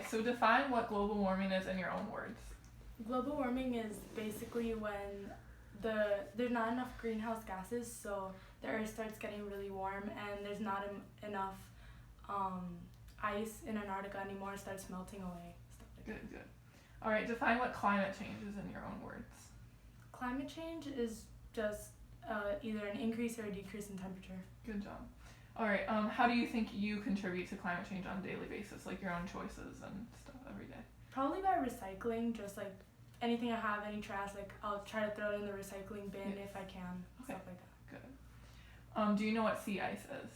so define what global warming is in your own words. Global warming is basically when there's not enough greenhouse gases, so the earth starts getting really warm and there's not enough ice in Antarctica anymore, it starts melting away. Stuff like that. Good. All right, define what climate change is in your own words. Climate change is just either an increase or a decrease in temperature. Good job. All right, how do you think you contribute to climate change on a daily basis, like your own choices and stuff every day? Probably by recycling, just like anything I have, any trash, like I'll try to throw it in the recycling bin if I can, stuff like that. Good. Do you know what sea ice is?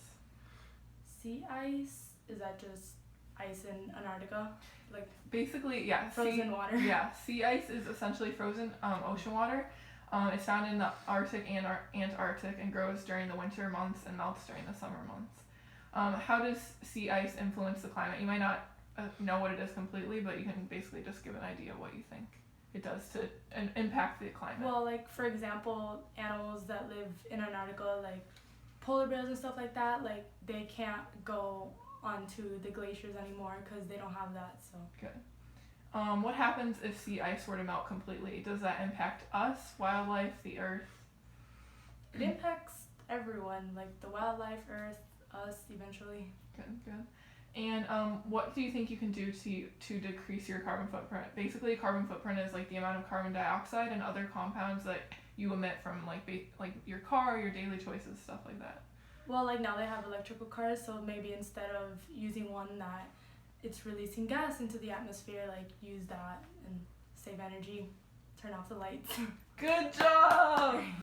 Sea ice, is that just ice in Antarctica? Like basically, yeah. Frozen water. Yeah, sea ice is essentially frozen ocean water. It's found in the Arctic and Antarctic and grows during the winter months and melts during the summer months. How does sea ice influence the climate? You might not know what it is completely, but you can basically just give an idea of what you think it does to impact the climate. Well, like for example, animals that live in Antarctica, like polar bears and stuff like that, like they can't go onto the glaciers anymore because they don't have that. So good. What happens if sea ice were to melt completely? Does that impact us, wildlife, the earth? It impacts everyone, like the wildlife, earth, us eventually. Good. And what do you think you can do to decrease your carbon footprint? Basically, carbon footprint is like the amount of carbon dioxide and other compounds that you emit from like your car, your daily choices, stuff like that. Well, like now they have electrical cars, so maybe instead of using one that it's releasing gas into the atmosphere, like use that and save energy, turn off the lights. Good job!